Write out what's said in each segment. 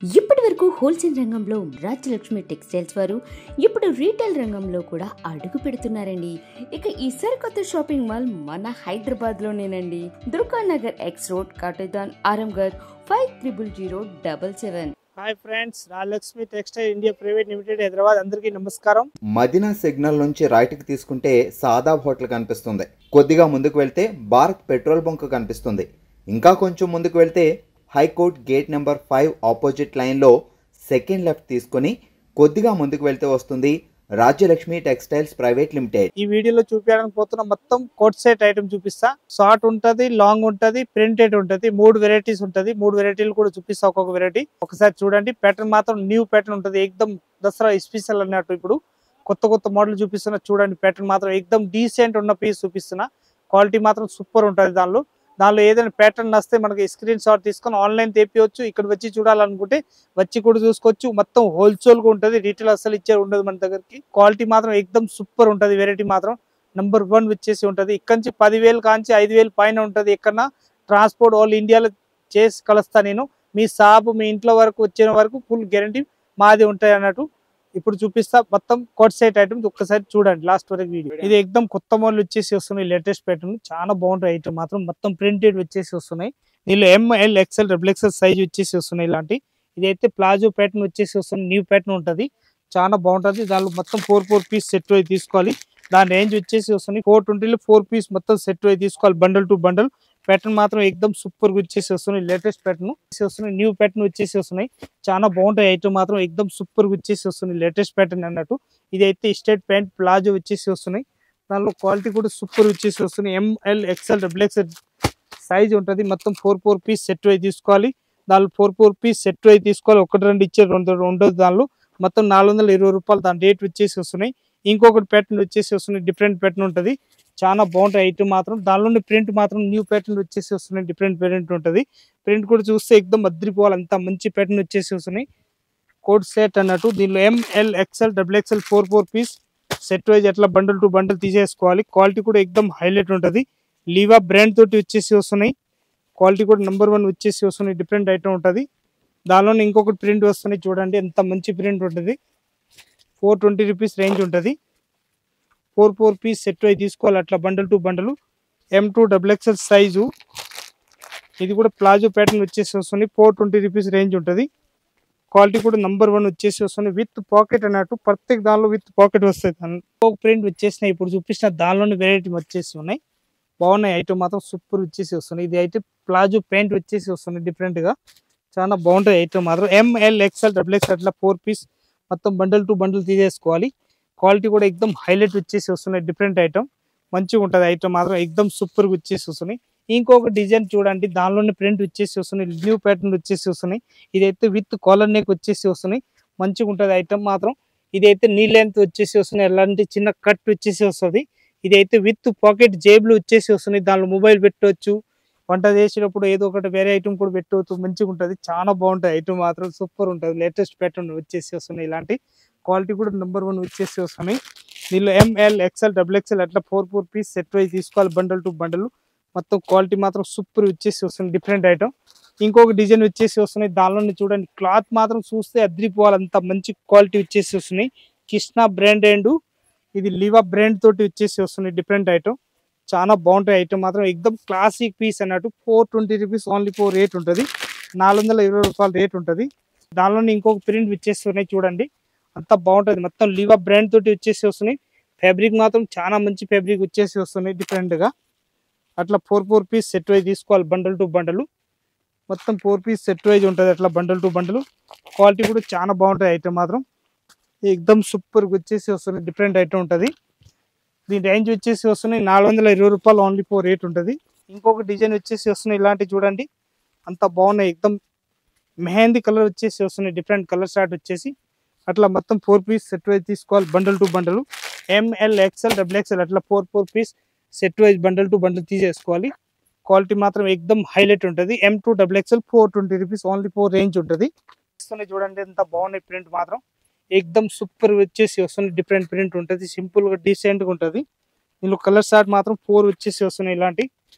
ఇప్పటి వరకు హోల్సేల్ రంగంలో రాజ్యలక్ష్మి టెక్స్టైల్స్ వారు ఇప్పుడు రీటైల్ రంగంలో కూడా అడుగు పెడుతున్నారండి. ఇక ఈ సరికొత్త షాపింగ్ మాల్ మన హైదరాబాద్ లోనేనండి. Durganagar X road, Katedan, Aramghar 500077. Hi friends, Rajalakshmi textile India private limited Hyderabad. అందరికీ నమస్కారం. మదీనా సిగ్నల్ నుంచి రైట్కి తీసుకుంటే సాదాబ్ హోటల్ కనిపిస్తుంది. కొద్దిగా ముందుకు వెళ్తే భారత్ పెట్రోల్ బంక్ కనిపిస్తుంది. ఇంకా కొంచెం ముందుకు వెళ్తే హైకోర్ట్ గేట్ నెంబర్ 5 ఆపోజిట్ లైన్లో సెకండ్ లెఫ్ట్ తీసుకొని కొద్దిగా ముందుకు వెళ్తే వస్తుంది రాజ్యలక్ష్మి టెక్స్టైల్స్ ప్రైవేట్ లిమిటెడ్. ఈ వీడియోలో చూపించడానికి పోతున్న మొత్తం కోట్ సెట్ ఐటమ్ చూపిస్తా. షార్ట్ ఉంటది, లాంగ్ ఉంటది, ప్రింటెడ్ ఉంటది. 3 వెరైటీస్ ఉంటది. 3 వెరైటీలు కూడా చూపిస్తా. ఒక్కొక్క వెరైటీ ఒకసారి చూడండి. ప్యాటర్న్ మాత్రం న్యూ ప్యాటర్న్ ఉంటది. ఎక్దమ్ దసరా స్పెషల్ అన్నట్టు. ఇప్పుడు కొత్త మోడల్ చూపిస్తున్నా చూడండి. ప్యాటర్న్ మాత్రం ఎక్దమ్ డీసెంట్ ఉన్న పీస్ చూపిస్తున్నా. క్వాలిటీ మాత్రం సూపర్ ఉంటది. దానిలో ఏదైనా ప్యాటర్న్ వస్తే మనకి స్క్రీన్ షాట్ తీసుకొని ఆన్లైన్ తెప్పియొచ్చు. ఇక్కడ వచ్చి చూడాలనుకుంటే వచ్చి కూడా చూసుకోవచ్చు. మొత్తం హోల్సేల్ గా ఉంటది. రీటైల్ అసలు ఇచ్చే ఉండదు మన దగ్గరికి. క్వాలిటీ మాత్రం ఎక్దమ్ సూపర్ ఉంటది. వెరైటీ మాత్రం నంబర్ 1 వచ్చేసి ఉంటది. ఇక్కడ నుంచి 10,000 కాంచి 5,000 పైన ఉంటది. ఎక్కడన్నా ట్రాన్స్పోర్ట్ ఆల్ ఇండియాలో చేసి కలుస్తా నేను. మీ షాప్ మీ ఇంట్లో వరకు వచ్చే వరకు ఫుల్ గ్యారంటీ మాది ఉంటాయి అన్నట్టు. ఇప్పుడు చూపిస్తా మొత్తం కోట్ సెట్ ఐటమ్స్. ఒక్కసారి చూడండి లాస్ట్ వరకు వీడియో. ఇది ఎక్దమ్ కొత్త మోడల్ వచ్చేసి వస్తున్నాయి. లేటెస్ట్ ప్యాటర్న్ చాలా బాగుంటాయి. ఐటమ్ మాత్రం మొత్తం ప్రింటెడ్ వచ్చేసి వస్తున్నాయి. దీనిలో ML XL XXL సైజ్ వచ్చేసి వస్తున్నాయి. ఇలాంటి ఇదైతే ప్లాజో ప్యాటర్న్ వచ్చేసి వస్తుంది. న్యూ ప్యాటర్న్ ఉంటది. చాలా బాగుంటది. దానిలో మొత్తం 4 పీస్ సెట్ అయి తీసుకోవాలి. దాని రేంజ్ వచ్చేసి వస్తుంది 420 4 పీస్ మొత్తం సెట్ అయి తీసుకోవాలి. Bundle to bundle. ప్యాటర్న్ మాత్రం ఎక్దమ్ సూపర్ గా వచ్చేసి వస్తున్నాయి. లేటెస్ట్ ప్యాటర్న్ వస్తున్నాయి. న్యూ ప్యాటర్న్ వచ్చేసి వస్తున్నాయి. చాలా బాగుంటాయి. ఐటమ్ మాత్రం ఎక్దమ్ సూపర్ గా వచ్చేసి వస్తున్నాయి. లేటెస్ట్ ప్యాటర్న్ అన్నట్టు. ఇదైతే స్ట్రైట్ ప్యాంట్ ప్లాజో వచ్చేసి వస్తున్నాయి. దానిలో క్వాలిటీ కూడా సూపర్ వచ్చేసి వస్తున్నాయి. ML XL XXL సైజ్ ఉంటది. మొత్తం 4 పీస్ సెట్ అయి తీసుకోవాలి. దానిలో 4 పీస్ సెట్ అయి తీసుకోవాలి. 1-2 ఇచ్చే 2 ఉండదు. దానిలో మొత్తం 420 రూపాయలు దాని రేట్ వచ్చేసి వస్తున్నాయి. ఇంకొకటి ప్యాటర్న్ వచ్చేసి వస్తున్నాయి. డిఫరెంట్ ప్యాటర్న్ ఉంటది. చాలా బాగుంటాయి ఐటమ్ మాత్రం. దానిలోని ప్రింట్ మాత్రం న్యూ ప్యాటర్న్ వచ్చేసి వస్తున్నాయి. డిఫరెంట్ ప్రింట్ ఉంటది. ప్రింట్ కూడా చూస్తే ఎక్దమ్ అద్రిపోవాలి. అంత మంచి ప్యాటర్న్ వచ్చేసి వస్తున్నాయి. కోట్ సెట్ అన్నట్టు. దీనిలో ML XL XXL 4 piece set wise అట్లా బండల్ టు బండల్ తీసేసుకోవాలి. క్వాలిటీ కూడా ఎక్దమ్ హైలైట్ ఉంటది. లీవా బ్రాండ్ తోటి వచ్చేసి వస్తున్నాయి. క్వాలిటీ కూడా నంబర్ 1 వచ్చేసి వస్తున్నాయి. డిఫరెంట్ ఐటమ్ ఉంటది. దానిలోనే ఇంకొకటి ప్రింట్ వస్తున్నాయి. చూడండి ఎంత మంచి ప్రింట్ ఉంటుంది. 420 రూపీస్ రేంజ్ ఉంటుంది. 4 పీస్ సెట్ అయి తీసుకోవాలి. అట్లా బండల్ టు బండలు. M2 XXL size. ఇది కూడా ప్లాజో ప్యాటర్న్ వచ్చేసి వస్తుంది. 420 రూపీస్ రేంజ్ ఉంటుంది. క్వాలిటీ కూడా నంబర్ 1 వచ్చేసి వస్తుంది. విత్ పాకెట్ అన్నట్టు. ప్రత్యేక దానిలో విత్ పాకెట్ వస్తుంది. ఒక ప్రింట్ వచ్చేసినాయి. ఇప్పుడు చూపించిన దానిలోని వెరైటీ వచ్చేసి ఉన్నాయి. బాగున్నాయి. ఐటమ్ మాత్రం సూపర్ వచ్చేసి వస్తుంది. ఇది అయితే ప్లాజో ప్యాంట్ వచ్చేసి వస్తుంది. డిఫరెంట్ గా చాలా బాగుంటాయి. ఐటమ్ మాత్రం ML XL XXL అట్లా 4 పీస్ మొత్తం బండల్ టు బండల్ తీసేసుకోవాలి. క్వాలిటీ కూడా ఎక్దమ్ హైలైట్ వచ్చేసి వస్తున్నాయి. డిఫరెంట్ ఐటమ్ మంచిగా ఉంటుంది. ఐటమ్ మాత్రం ఎక్దమ్ సూపర్ గా వచ్చేసి వస్తున్నాయి. ఇంకొక డిజైన్ చూడండి. దానిలోనే ప్రింట్ వచ్చేసి వస్తున్నాయి. న్యూ ప్యాటర్న్ వచ్చేసి వస్తున్నాయి. ఇదైతే విత్ కాలర్ నెక్ వచ్చేసి వస్తున్నాయి. మంచిగా ఉంటుంది ఐటమ్ మాత్రం. ఇదైతే నీ లెంత్ వచ్చేసి వస్తున్నాయి. ఎలాంటి చిన్న కట్ వచ్చేసి వస్తుంది. ఇదైతే విత్ పాకెట్ జేబులు వచ్చేసి వస్తున్నాయి. దానిలో మొబైల్ పెట్టవచ్చు. వంట చేసేటప్పుడు ఏదో ఒకటి వేరే ఐటమ్ కూడా పెట్టవచ్చు. మంచిగా ఉంటుంది. చాలా బాగుంటుంది. ఐటమ్ మాత్రం సూపర్ ఉంటుంది. లేటెస్ట్ ప్యాటర్న్ వచ్చేసి వస్తున్నాయి. ఇలాంటి క్వాలిటీ కూడా నెంబర్ 1 వచ్చేసి వస్తున్నాయి. దీనిలో ML XL XXL అట్లా 4 పీస్ సెట్ వైజ్ తీసుకోవాలి. Bundle to bundle. మొత్తం క్వాలిటీ మాత్రం సూపర్ వచ్చేసి వస్తుంది. Different item. ఇంకొక డిజైన్ వచ్చేసి వస్తున్నాయి. దానిలోనే చూడండి. క్లాత్ మాత్రం చూస్తే అద్రిపోవాలి. అంత మంచి క్వాలిటీ వచ్చేసి వస్తున్నాయి. కృష్ణ బ్రాండ్ అండ్ ఇది లివా బ్రాండ్ తోటి వచ్చేసి వస్తున్నాయి. డిఫరెంట్ ఐటమ్ చాలా బాగుంటాయి. ఐటమ్ మాత్రం ఎక్దమ్ క్లాసిక్ పీస్ అన్నట్టు. 420 రూపీస్ ఓన్లీ 4 రేట్ ఉంటుంది. 420 రూపాయల రేట్ ఉంటుంది. దానిలోనే ఇంకొక ప్రింట్ వచ్చేస్తున్నాయి. చూడండి అంత బాగుంటుంది. మొత్తం లివా బ్రాండ్ తోటి వచ్చేసి వస్తున్నాయి. ఫ్యాబ్రిక్ మాత్రం చాలా మంచి ఫ్యాబ్రిక్ వచ్చేసి వస్తున్నాయి. డిఫరెంట్ గా అట్లా 4 పీస్ సెట్ వైజ్ తీసుకోవాలి. బండల్ టు బండలు. మొత్తం 4 పీస్ సెట్ వైజ్ ఉంటుంది. అట్లా బండల్ టు బండలు. క్వాలిటీ కూడా చాలా బాగుంటాయి. ఐటమ్ మాత్రం ఎక్దమ్ సూపర్ వచ్చేసి వస్తున్నాయి. డిఫరెంట్ ఐటమ్ ఉంటుంది. దీని రేంజ్ వచ్చేసి వస్తున్నాయి 420 రూపాయలు ఓన్లీ 4 రేట్ ఉంటుంది. ఇంకొక డిజైన్ వచ్చేసి వస్తున్నాయి. ఇలాంటివి చూడండి అంత బాగున్నాయి. ఎక్దమ్ మెహందీ కలర్ వచ్చేసి వస్తున్నాయి. డిఫరెంట్ కలర్ స్టార్ట్ వచ్చేసి అట్లా మొత్తం 4 పీస్ సెట్ వైజ్ తీసుకోవాలి. Bundle to bundle. ML XL XXL అట్లా 4 piece set wise bundle to bundle తీసేసుకోవాలి. క్వాలిటీ మాత్రం ఎక్దమ్ హైలైట్ ఉంటుంది. M2 XXL 420 rupees only 4 range ఉంటుంది. చూడండి ఎంత బాగున్నాయి. ప్రింట్ మాత్రం ఎక్దమ్ సూపర్ వచ్చేసి వస్తుంది. డిఫరెంట్ ప్రింట్ ఉంటుంది. సింపుల్ గా డీసెంట్ గా ఉంటుంది. దీనిలో కలర్ షార్ట్ మాత్రం 4 వచ్చేసి వస్తున్నాయి. ఇలాంటి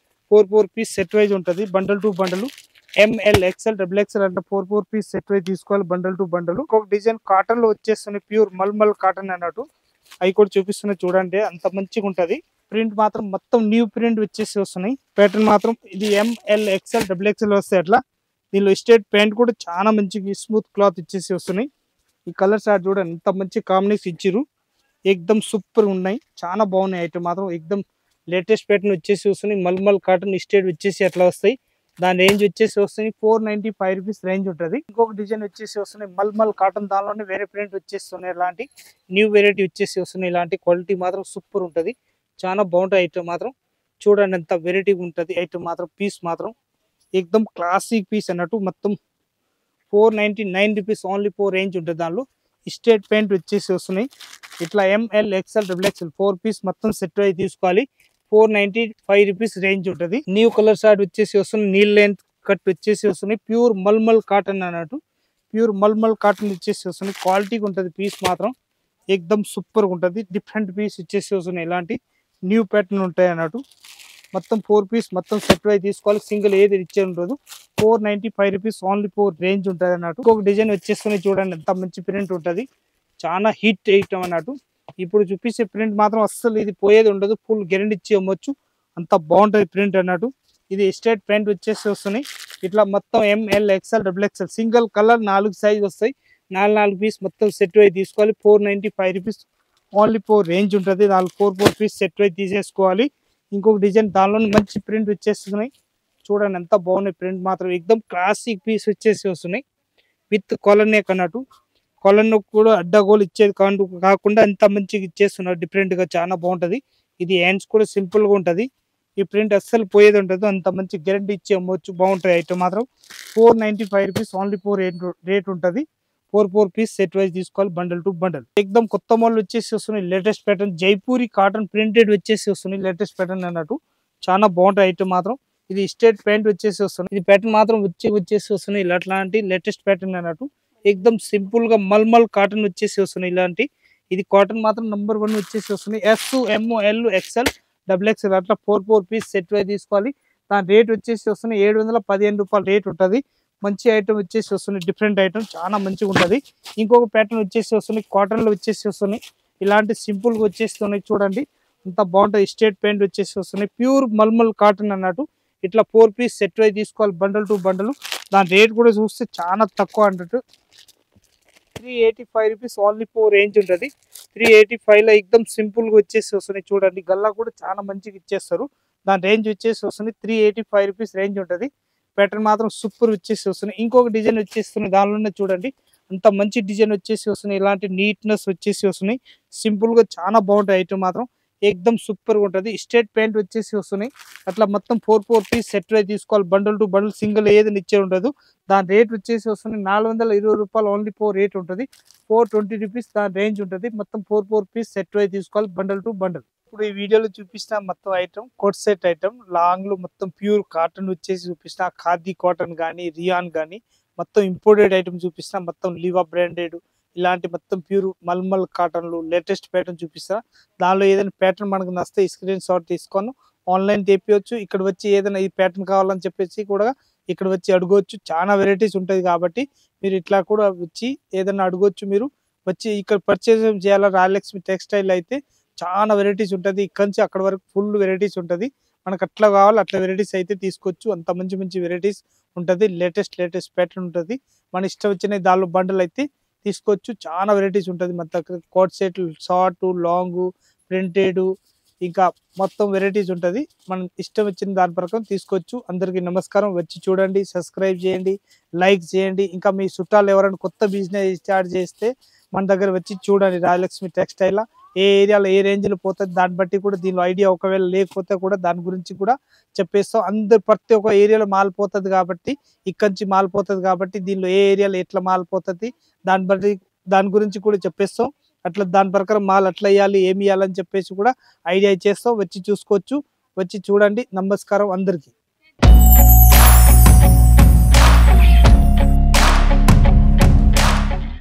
4 పీస్ సెట్ వైజ్ ఉంటుంది. బండల్ టు బండలు. ఎంఎల్ ఎక్స్ఎల్ డబుల్ ఎక్స్ఎల్ అంటే 4 పీస్ సెట్ వై తీసుకోవాలి బండల్ టు బండల్. ఇంకొక డిజైన్ కాటన్ లో వచ్చేస్తున్నాయి, ప్యూర్ మల్మల్ కాటన్ అన్నట్టు. అవి కూడా చూపిస్తున్నాయి చూడండి, అంత మంచిగా ఉంటది. ప్రింట్ మాత్రం మొత్తం న్యూ ప్రింట్ వచ్చేసి వస్తున్నాయి. ప్యాటర్న్ మాత్రం ఇది ఎంఎల్ ఎక్స్ఎల్ డబుల్ ఎక్స్ఎల్ వస్తాయి అట్లా. దీనిలో స్టేట్ ప్యాంట్ కూడా చాలా మంచిగా స్మూత్ క్లాత్ ఇచ్చేసి వస్తున్నాయి. ఈ కలర్స్ చూడండి ఎంత మంచి కాంబినేషన్ ఇచ్చిర్రు, ఎక్దమ్ సూపర్ ఉన్నాయి, చాలా బాగున్నాయి. ఐటమ్ మాత్రం ఎక్దమ్ లేటెస్ట్ ప్యాటర్న్ వచ్చేసి వస్తున్నాయి. మల్మల్ కాటన్ స్టేట్ వచ్చేసి అట్లా వస్తాయి. దాని రేంజ్ వచ్చేసి వస్తుంది 495 రూపీస్ రేంజ్ ఉంటుంది. ఇంకొక డిజైన్ వచ్చేసి వస్తున్నాయి మల్మల్ కాటన్, దానిలోనే వేరే ప్రింట్ వచ్చేస్తున్నాయి. ఇలాంటి న్యూ వెరైటీ వచ్చేసి వస్తున్నాయి. ఇలాంటి క్వాలిటీ మాత్రం సూపర్ ఉంటుంది, చాలా బాగుంటుంది. ఐటమ్ మాత్రం చూడండి ఎంత వెరైటీ ఉంటుంది. ఐటమ్ మాత్రం పీస్ మాత్రం ఎక్దమ్ క్లాసిక్ పీస్ అన్నట్టు. మొత్తం 499 రూపీస్ ఓన్లీ 4 రేంజ్ ఉంటుంది. దానిలో స్టేట్ ప్యాంట్ వచ్చేసి వస్తున్నాయి. ఇట్లా ML XL double XL 4 piece మొత్తం సెట్ అయి తీసుకోవాలి. 495 రూపీస్ రేంజ్ ఉంటుంది. న్యూ కలర్ షార్ట్ వచ్చేసి వస్తుంది, నీల్ లెంత్ కట్ వచ్చేసి వస్తున్నాయి. ప్యూర్ మల్మల్ కాటన్ అన్నట్టు, ప్యూర్ మల్మల్ కాటన్ వచ్చేసి వస్తుంది. క్వాలిటీగా ఉంటుంది పీస్ మాత్రం ఎక్దమ్ సూపర్ ఉంటుంది. డిఫరెంట్ పీస్ వచ్చేసి వస్తున్నాయి. ఇలాంటి న్యూ ప్యాటర్న్ ఉంటాయి అన్నట్టు. మొత్తం 4 పీస్ మొత్తం సెట్ వై తీసుకోవాలి. సింగిల్ ఏది ఇచ్చే ఉండదు. 495 రూపీస్ ఓన్లీ 4 రేంజ్ ఉంటుంది అన్నట్టు. ఇంకొక డిజైన్ వచ్చేస్తున్నాయి చూడండి, ఎంత మంచి ప్రింట్ ఉంటుంది, చాలా హిట్ ఐటమ్ అన్నట్టు. ఇప్పుడు చూపించే ప్రింట్ మాత్రం అస్సలు ఇది పోయేది ఉండదు, ఫుల్ గ్యారెంటీ ఇచ్చి అమ్మొచ్చు, అంత బాగుంటుంది ప్రింట్ అన్నట్టు. ఇది స్టేట్ ప్యాంట్ వచ్చేసి వస్తున్నాయి. ఇట్లా మొత్తం ML XL double XL single colour 4 size వస్తాయి. 4 పీస్ మొత్తం సెట్ వై తీసుకోవాలి. 495 రూపీస్ ఓన్లీ 4 రేంజ్ ఉంటుంది. 4 పీస్ సెట్ వై తీసేసుకోవాలి. ఇంకొక డిజైన్ దానిలో మంచి ప్రింట్ వచ్చేస్తున్నాయి చూడండి, ఎంత బాగున్నాయి ప్రింట్ మాత్రం. ఎక్దమ్ క్లాసిక్ పీస్ వచ్చేసి వస్తున్నాయి విత్ కాలర్ నెక్ అన్నట్టు. కాలర్ నెక్ కూడా అడ్డగోలు ఇచ్చేది కాకుండా ఎంత మంచిగా ఇచ్చేస్తున్నారు, డిఫరెంట్ గా చాలా బాగుంటది. ఇది హ్యాండ్స్ కూడా సింపుల్ గా ఉంటది. ఈ ప్రింట్ అస్సలు పోయేది ఉండదు, అంత మంచి గ్యారెంటీ ఇచ్చి అమ్మవచ్చు, బాగుంటాయి. ఐటమ్ మాత్రం 495 రూపీస్ ఓన్లీ 4 రేట్ ఉంటుంది. 4 పీస్ సెట్ వైజ్ తీసుకోవాలి బండల్ టు బండల్. ఎక్దమ్ కొత్త మోడల్ వచ్చేసి వస్తున్నాయి. Latest pattern Jaipuri cotton printed వచ్చేసి వస్తున్నాయి. లేటెస్ట్ ప్యాటర్న్ అన్నట్టు చాలా బాగుంటాయి. ఐటమ్ మాత్రం ఇది స్టేట్ ప్యాంట్ వచ్చేసి వస్తుంది. ఇది ప్యాటర్న్ మాత్రం వచ్చేసి వస్తున్నాయి. ఇలాంటి లేటెస్ట్ ప్యాటర్న్ అన్నట్టు. ఎక్దమ్ సింపుల్ గా మల్మల్ కాటన్ వచ్చేసి వస్తున్నాయి. ఇలాంటి ఇది కాటన్ మాత్రం నంబర్ 1 వచ్చేసి వస్తున్నాయి. S M L XL double XL అట్లా 4 పీస్ సెట్ వై తీసుకోవాలి. దాని రేట్ వచ్చేసి వస్తున్నాయి 715 రూపాయలు రేట్ ఉంటుంది. మంచి ఐటమ్ వచ్చేసి వస్తున్నాయి, డిఫరెంట్ ఐటమ్ చాలా మంచిగా ఉంటుంది. ఇంకొక ప్యాటర్న్ వచ్చేసి వస్తున్నాయి, కాటన్ లో వచ్చేసి వస్తున్నాయి. ఇలాంటి సింపుల్ గా వచ్చేస్తున్నాయి చూడండి, అంత బాగుంటుంది. స్టేట్ ప్యాంట్ వచ్చేసి వస్తున్నాయి, ప్యూర్ మల్మల్ కాటన్ అన్నట్టు. ఇట్లా 4 పీస్ సెట్ వై తీసుకోవాలి బండల్ టు బండల్. దాని రేట్ కూడా చూస్తే చాలా తక్కువ అన్నట్టు. 385 రూపీస్ ఓన్లీ 4 రేంజ్ ఉంటుంది. 385 లో ఎక్దమ్ సింపుల్ గా వచ్చేసి వస్తున్నాయి చూడండి. గల్లా కూడా చాలా మంచిగా ఇచ్చేస్తారు. దాని రేంజ్ వచ్చేసి వస్తుంది 385 రూపీస్ రేంజ్ ఉంటుంది. ప్యాటర్న్ మాత్రం సూపర్ వచ్చేసి వస్తున్నాయి. ఇంకొక డిజైన్ వచ్చేస్తున్నాయి, దానిలోనే చూడండి అంత మంచి డిజైన్ వచ్చేసి వస్తున్నాయి. ఇలాంటి నీట్నెస్ వచ్చేసి వస్తున్నాయి. సింపుల్ గా చాలా బాగుంటాయి. ఐటమ్ మాత్రం ఎక్దమ్ సూపర్ గా ఉంటుంది. స్టేట్ ప్యాంట్ వచ్చేసి వస్తున్నాయి. అట్లా మొత్తం 4 పీస్ సెట్ వై తీసుకోవాలి. బండల్ టు బండల్ సింగిల్ ఏది ఇచ్చే ఉండదు. దాని రేట్ వచ్చేసి వస్తున్నాయి 420 రూపాయలు ఓన్లీ 4 రేట్ ఉంటుంది. 420 రూపీస్ దాని రేంజ్ ఉంటుంది. మొత్తం 4 పీస్ సెట్ వై తీసుకోవాలి బండల్ టు బండల్. ఇప్పుడు ఈ వీడియోలో చూపిస్తున్న మొత్తం item coat set item long లో మొత్తం ప్యూర్ కాటన్ వచ్చేసి చూపిస్తున్న. ఖాదీ కాటన్ కానీ రియాన్ కానీ మొత్తం ఇంపోర్టెడ్ ఐటమ్ చూపిస్తున్నా. మొత్తం లివా బ్రాండెడ్ ఇలాంటి మొత్తం ప్యూర్ మల్మల్ కాటన్లు లేటెస్ట్ ప్యాటర్న్ చూపిస్తా. దానిలో ఏదైనా ప్యాటర్న్ మనకు నచ్చితే స్క్రీన్ షాట్ తీసుకొని ఆన్లైన్ తెప్పియచ్చు. ఇక్కడ వచ్చి ఏదైనా ఈ ప్యాటర్న్ కావాలని చెప్పేసి కూడా ఇక్కడ వచ్చి అడగవచ్చు. చాలా వెరైటీస్ ఉంటుంది కాబట్టి మీరు ఇట్లా కూడా వచ్చి ఏదైనా అడగవచ్చు. మీరు వచ్చి ఇక్కడ పర్చేస్ చేయాలా రాయలక్ష్మి టెక్స్టైల్ అయితే చాలా వెరైటీస్ ఉంటుంది. ఇక్కడ నుంచి అక్కడ వరకు ఫుల్ వెరైటీస్ ఉంటుంది. మనకు అట్లా కావాలి అట్లా వెరైటీస్ అయితే తీసుకోవచ్చు. అంత మంచి మంచి వెరైటీస్ ఉంటుంది. లేటెస్ట్ ప్యాటర్న్ ఉంటుంది. మన ఇష్టం వచ్చిన దానిలో బండల్ అయితే తీసుకోవచ్చు. చాలా వెరైటీస్ ఉంటుంది. మన దగ్గర coat set, short, long, printed ఇంకా మొత్తం వెరైటీస్ ఉంటుంది. మనం ఇష్టం వచ్చిన దాని ప్రకారం తీసుకోవచ్చు. అందరికీ నమస్కారం. వచ్చి చూడండి, సబ్స్క్రైబ్ చేయండి, లైక్ చేయండి. ఇంకా మీ చుట్టాలు ఎవరైనా కొత్త బిజినెస్ స్టార్ట్ చేస్తే మన దగ్గర వచ్చి చూడండి. రాయలక్ష్మి టెక్స్టైల్ ఏ ఏరియాలో ఏ రేంజ్ లో పోతుంది దాన్ని బట్టి కూడా దీనిలో ఐడియా ఒకవేళ లేకపోతే కూడా దాని గురించి కూడా చెప్పేస్తాం. అందరు ప్రతి ఒక్క ఏరియాలో మాలిపోతుంది కాబట్టి ఇక్కడి నుంచి మాలిపోతుంది కాబట్టి దీనిలో ఏ ఏరియాలో ఎట్లా మాలిపోతుంది దాని గురించి కూడా చెప్పేస్తాం. అట్లా దాని ప్రకారం మాల్ అట్లా వేయాలి ఏమి వేయాలని చెప్పేసి కూడా ఐడియా ఇచ్చేస్తాం. వచ్చి చూసుకోవచ్చు. వచ్చి చూడండి. నమస్కారం అందరికీ.